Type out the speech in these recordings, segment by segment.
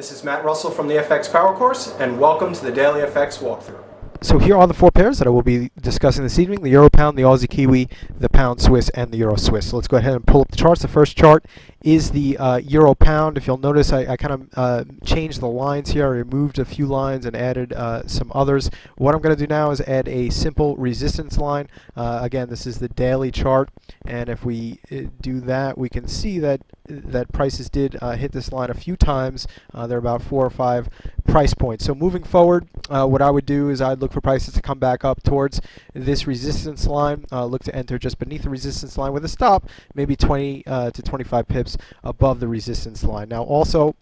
This is Matt Russell from the FX Power Course, and welcome to the Daily FX walkthrough. So here are the four pairs that I will be discussing this evening: the Euro Pound, the Aussie Kiwi, the Pound Swiss, and the Euro Swiss. So let's go ahead and pull up the charts. The first chart is the Euro Pound. If you'll notice, I kind of changed the lines here. I removed a few lines and added some others. What I'm going to do now is add a simple resistance line. Again, this is the daily chart, and if we do that, we can see that prices did hit this line a few times. They're about 4 or 5 price points. So moving forward, what I would do is I'd look for prices to come back up towards this resistance line. Look to enter just beneath the resistance line with a stop, maybe 20 to 25 pips above the resistance line. Now also,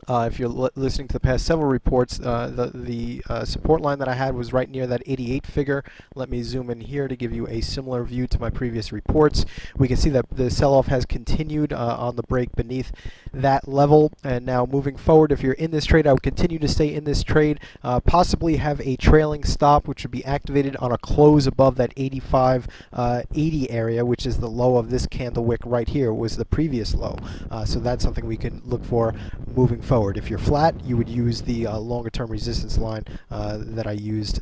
if you're listening to the past several reports, the support line that I had was right near that 88 figure. Let me zoom in here to give you a similar view to my previous reports. We can see that the sell-off has continued on the break beneath that level. And now moving forward, if you're in this trade, I would continue to stay in this trade, possibly have a trailing stop, which would be activated on a close above that 85.80 area, which is the low of this candle wick right here. It was the previous low. So that's something we can look for moving forward. If you're flat, you would use the longer term resistance line that I used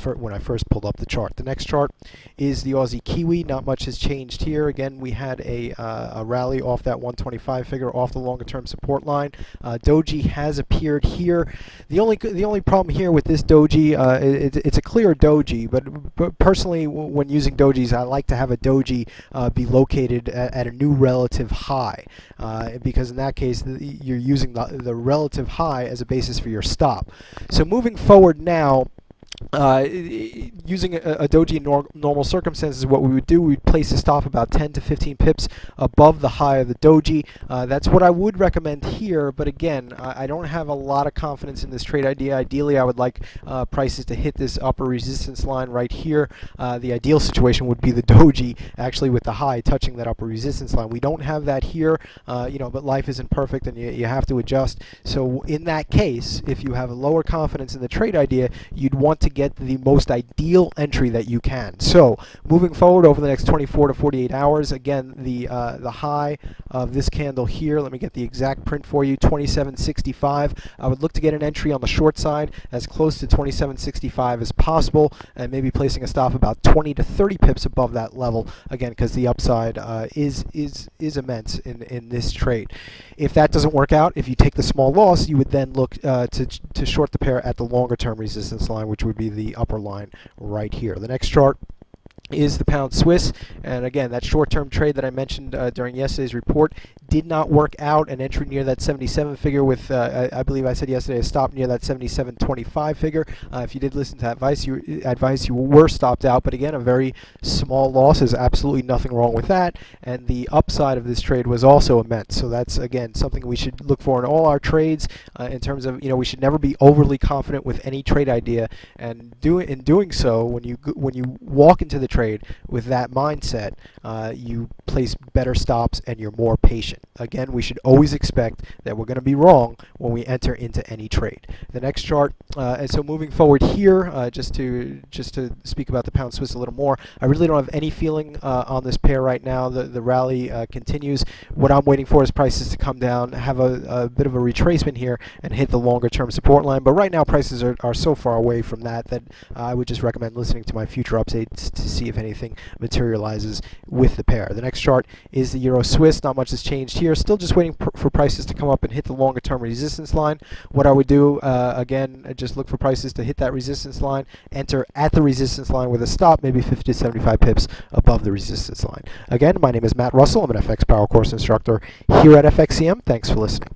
when I first pulled up the chart. The next chart is the Aussie Kiwi. Not much has changed here. Again, we had a rally off that 125 figure, off the longer term support line. Doji has appeared here. The only problem here with this doji, it's a clear doji, but personally, when using dojis, I like to have a doji be located at a new relative high, because in that case you're using the relative high as a basis for your stop. So moving forward now, using a doji in normal circumstances, what we would do, we'd place a stop about 10 to 15 pips above the high of the doji. That's what I would recommend here, but again, I don't have a lot of confidence in this trade idea. Ideally, I would like prices to hit this upper resistance line right here. The ideal situation would be the doji actually with the high touching that upper resistance line. We don't have that here, but life isn't perfect and you have to adjust. So in that case, if you have a lower confidence in the trade idea, you'd want to get the most ideal entry that you can. So moving forward over the next 24 to 48 hours, again, the high of this candle here, let me get the exact print for you, 27.65. I would look to get an entry on the short side as close to 27.65 as possible, and maybe placing a stop about 20 to 30 pips above that level, again, because the upside is immense in this trade. If that doesn't work out, if you take the small loss, you would then look to short the pair at the longer term resistance line, which would be the upper line right here. The next chart is the Pound Swiss, and again, that short-term trade that I mentioned during yesterday's report did not work out. An entry near that 77 figure with, I believe I said yesterday, a stop near that 77.25 figure. If you did listen to that advice, you were stopped out, but again, a very small loss. There's absolutely nothing wrong with that, and the upside of this trade was also immense. So that's, again, something we should look for in all our trades, in terms of, we should never be overly confident with any trade idea, and in doing so, when you walk into the trade with that mindset, you place better stops and you're more patient. Again, we should always expect that we're going to be wrong when we enter into any trade. The next chart, and so moving forward here, just to speak about the Pound Swiss a little more, I really don't have any feeling on this pair right now. The rally continues. What I'm waiting for is prices to come down, have a bit of a retracement here, and hit the longer term support line. But right now, prices are so far away from that I would just recommend listening to my future updates to see if anything materializes with the pair. The next chart is the Euro Swiss. Not much has changed here. Still just waiting for prices to come up and hit the longer term resistance line. What I would do, again, just look for prices to hit that resistance line, enter at the resistance line with a stop, maybe 50 to 75 pips above the resistance line. Again, my name is Matt Russell. I'm an FX Power Course instructor here at FXCM. Thanks for listening.